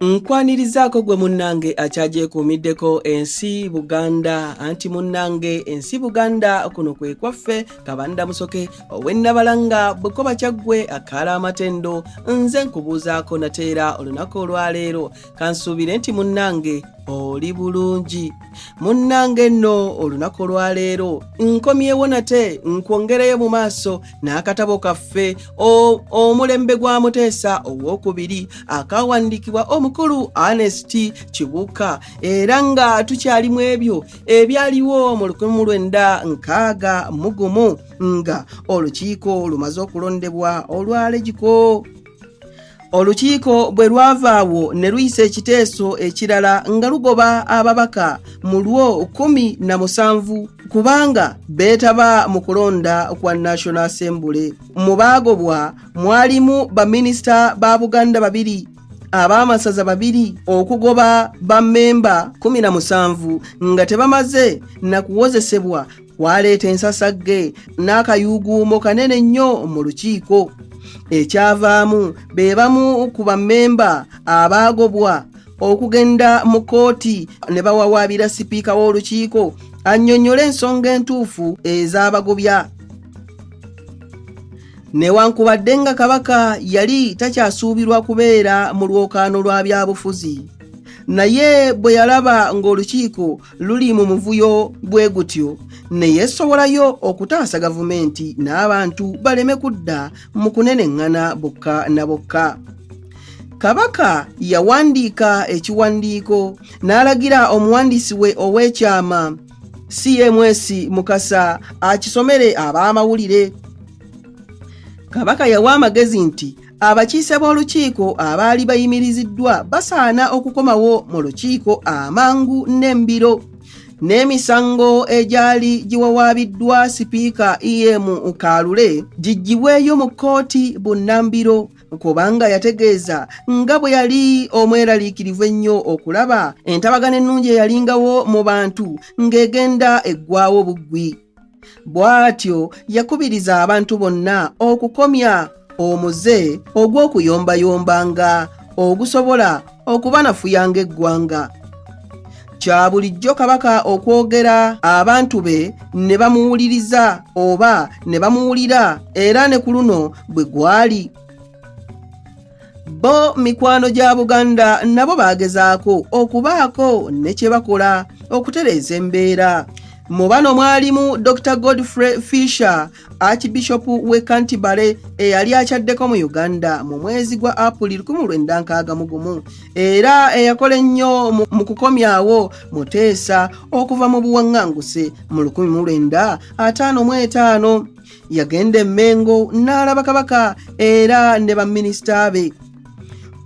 Nkwanirizako gwe munnange akyagyekuumiddeko ensi Buganda anti munnange ensi Buganda kuno kwe kwaffe Kabanda Musoke ow'Ennabalanga Bukoba Kyaggwe akala amatendo nze nkubuuzaako nateera olunaku olwaleero kansuubire nti munnange oli bulungi. Munnange nno olunaku olwaleero nkomyewo nate nkwongereyo mu maaso n'akatabo kaffe omulembe gwa Muteesa ow'okubiri akawandiikibwa omukulu Ernest Kibuuka era nga tukyalimu ebyo ebyaliwo mu 1961 nga olukiiko lumaze okulondebwa olwalegiko. Olukiiko bwe lwavaawo ne luyisa ekiteeso ekirala nga lugoba ababaka mu lwo 17 kubanga beetaba mu kulonda kwa National Assembly. Mu baagobwa mwalimu baminisita ba Buganda 2, ab'amasaza 2 okugoba bammemba 17 nga tebamaze na kuwozesebwa kwaleeta ensasagge n'akayuuguumo kanene nnyo mu lukiiko. Ekyavaamu be bamu ku bammemba abaagobwa okugenda mu kooti ne bawawaabira sipiika w'olukiiko annyonnyole ensonga entuufu ez'abagobya. Newankubadde nga Kabaka yali takyasuubirwa kubeera mu lwokaano lwa byabufuzi, naye bwe yalaba ng'olukiiko luli mu muvuyo bwe gutyo ne yeesowolayo okutaasa gavumenti n'abantu baleme kudda mu kuneneŋŋana bokka na bokka. Kabaka yawandiika ekiwandiiko n'alagira omuwandiisi we ow'ekyama CMS Mukasa akisomere ab'amawulire. Kabaka yawa amagezi nti abakiise b'olukiiko abaali bayimiriziddwa basaana okukomawo mu lukiiko amangu n'embiro, n'emisango egyali giwawaabiddwa sipiika EM Kalule giggyibweyo mu kkooti bunnambiro kubanga yategeeza nga bwe yali omweraliikirivu ennyo okulaba entabagano ennungi eyalingawo mu bantu ng'egenda eggwaawo buggwi. Bw'atyo yakubiriza abantu bonna okukomya omuze ogw'okuyombayombanga ogusobola okubanafuyanga eggwanga. Kya bulijjo Kabaka okwogera abantu be ne bamuwuliriza oba ne bamuwulira era ne ku luno bwe gwali. Bo mikwano gya Buganda nabo baagezaako okubaako ne kye bakola okutereeza embeera. Mu bano mwalimu Dr. Godfrey Fisher, Archbishop w'e Canterbury eyali akyaddeko mu Uganda mu mwezi gwa April 1961 era eyakola ennyo mu kukomyawo Muteesa okuva mu buwaŋŋanguse mu 1955. Yagenda e Mengo n'alaba Kabaka era ne baminisita be.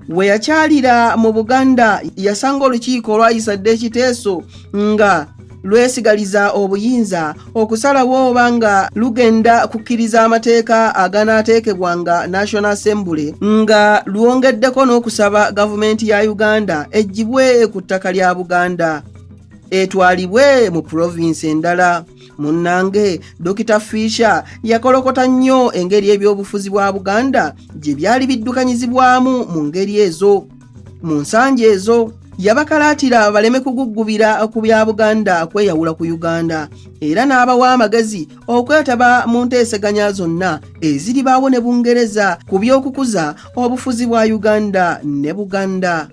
We yakyalira mu Buganda yasanga olukiiko olwayisadde ekiteeso nga lwesigaliza obuyinza okusalawo oba nga lugenda kukkiriza amateeka aganaateekebwanga National Assembly nga lwongeddeko n'okusaba gavumenti ya Uganda eggyibwe ku ttaka lya Buganda etwalibwe mu province endala. Munnange Dr. Fisher yakolokota nnyo engeri ebyobufuzi bwa Buganda gye byali biddukanyizibwamu mu ngeri ezo. Mu nsanja ezo yabakalaatira baleme kuguggubira ku bya Buganda kweyawula ku Uganda era n'abawa amagezi okwetaba mu nteeseganya zonna eziribaawo ne Bungereza ku by'okukuza obufuzi bwa Uganda ne Buganda.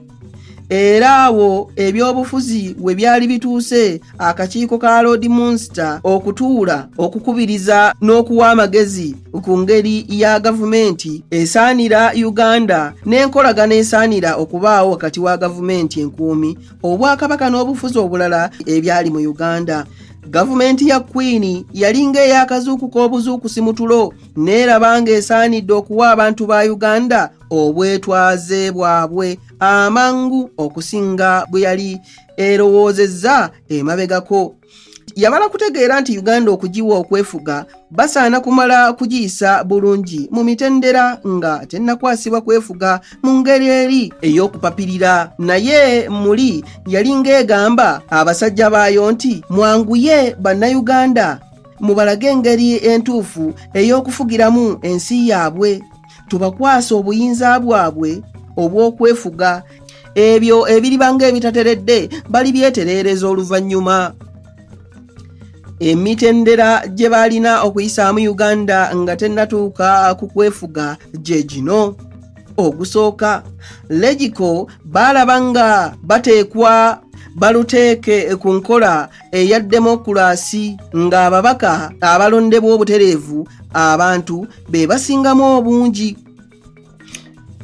Era awo ebyobufuzi we byali bituuse akakiiko ka Lord Munster okutuula okukubiriza n'okuwa amagezi ku ngeri ya gavumenti esaanira Uganda n'enkolagana esaanira okubaawo wakati wa gavumenti enkuumi, Obwakabaka n'obufuzi obulala ebyali mu Uganda. Gavumenti ya Queen yalinga ey'akazuuku k'obuzuukusi mu tulo n'eraba ng'esaanidde okuwa abantu ba Uganda obwetwaze bwabwe amangu okusinga bwe yali erowoozezza emabegako. Yamala kutegeera nti Uganda okugiwa okwefuga basaana kumala kugiyisa bulungi mu mitendera nga tennakwasibwa kwefuga mu ngeri eri ey'okupapirira. Naye muli yalinga egamba abasajja baayo nti mwanguye bannayuganda mubalage engeri entuufu ey'okufugiramu ensi yaabwe, tubakwasa obuyinza bwabwe obw'okwefuga ebyo ebiribanga ebitateredde balibyetereereza oluvannyuma. Emitendera gye balina okuyisaamu Uganda nga tennatuuka ku kwefuga gye gino. Ogusooka, Legiko baalaba nga bateekwa baluteeke ku nkola eya demokulaasi ng'ababaka abalondebwa obutereevu abantu be basingamu obungi.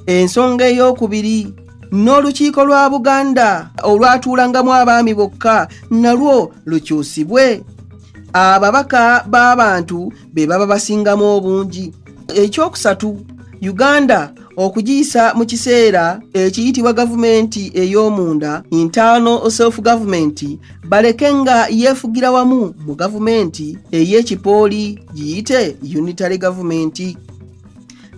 Ensonga ey'okubiri, n'olukiiko lwa Buganda olwatuulangamu abaami bokka nalwo lukyusibwe. Ababaka b'abantu be baba basingamu obungi. Ekyokusatu, Uganda okugiyisa mu kiseera ekiyitibwa gavumenti ey'omunda, internal self-government, baleke nga yeefugira wamu mu gavumenti ey'ekipooli giyite unitary government.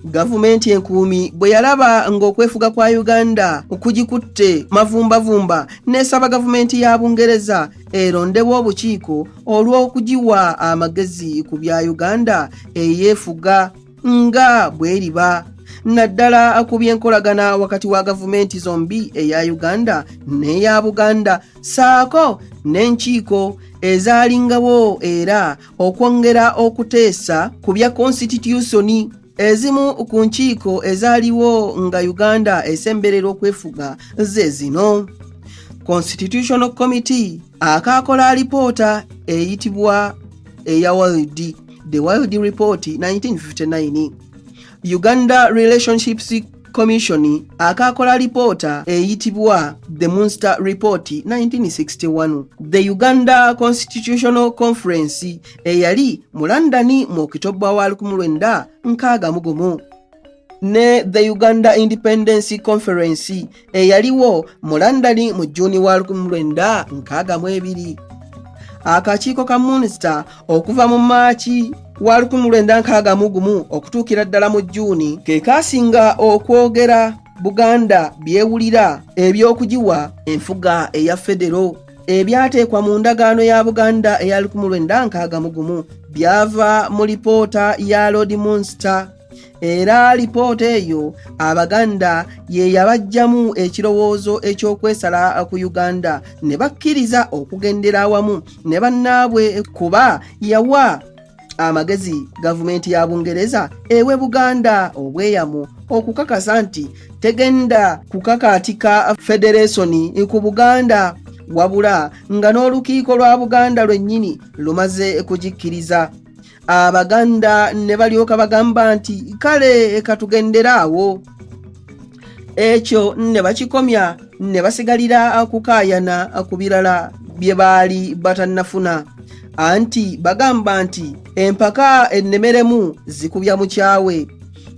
Gavumenti enkuumi bwe yalaba ng'okwefuga kwa Uganda kugikutte mavumbavumba n'esaba gavumenti ya Bungereza erondebwa obukiiko olw'okugiwa amagezi ku bya Uganda eyeefuga nga bweriba, naddala ku by'enkolagana wakati wa gavumenti zombi eya Uganda n'eya Buganda, saako n'enkiiko ezaalingawo era okwongera okuteesa ku bya constitution. Ezimu ku nkiiko ezaaliwo nga Uganda esemberera okwefuga ze zino: Constitutional Committee akaakola alipoota eyitibwa eya World, The World Report 1959, Uganda Relationships Commission akaakola alipoota eyitibwa The Munster Report 1961, The Uganda Constitutional Conference eyali mu London mu Okitoba wa 1961, ne The Uganda Independence Conference eyaliwo mu London mu Juni wa 1962. Akakiiko ka Munster okuva mu Maachi wa 1961 okutuukira ddala mu Juni ke kaasinga okwogera Buganda byewulira eby'okugiwa enfuga eya federo. Ebyateekwa mu ndagaano ya Buganda eya 1961 byava mu lipoota ya Lord Munster, era lipoota eyo Abaganda ye yabajjamu ekirowoozo eky'okwesala ku Uganda ne bakkiriza okugendera awamu ne bannaabwe kuba yawa amagezi gavumenti ya Bungereza ewe Buganda obweyamu okukakasa nti tegenda kukakaatika federation ku Buganda wabula nga n'olukiiko lwa Buganda lwennyini lumaze kugikkiriza. Abaganda ne balyoka bagamba nti kale katugenderaawo. Ekyo ne bakikomya ne basigalira kukaayana ku birala bye baali batannafuna. Anti bagamba nti empaka ennemeremu zikubya mu kyawe,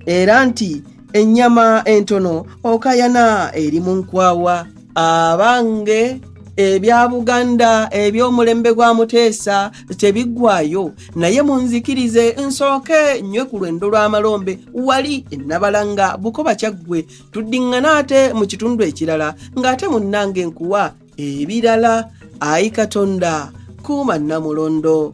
era nti ennyama entono okayana eri mu nkwawa. Abange ebya Buganda eby'omulembe gwa Muteesa tebiggwayo, naye munzikirize nsooke nnywe ku lwendo lw'amalombe wali ennabalanga Bukoba Kyaggwe, tuddiŋŋana ate mu kitundu ekirala ng'ate munnange nkuwa ebirala. Ayi Katonda kuuma Namulondo.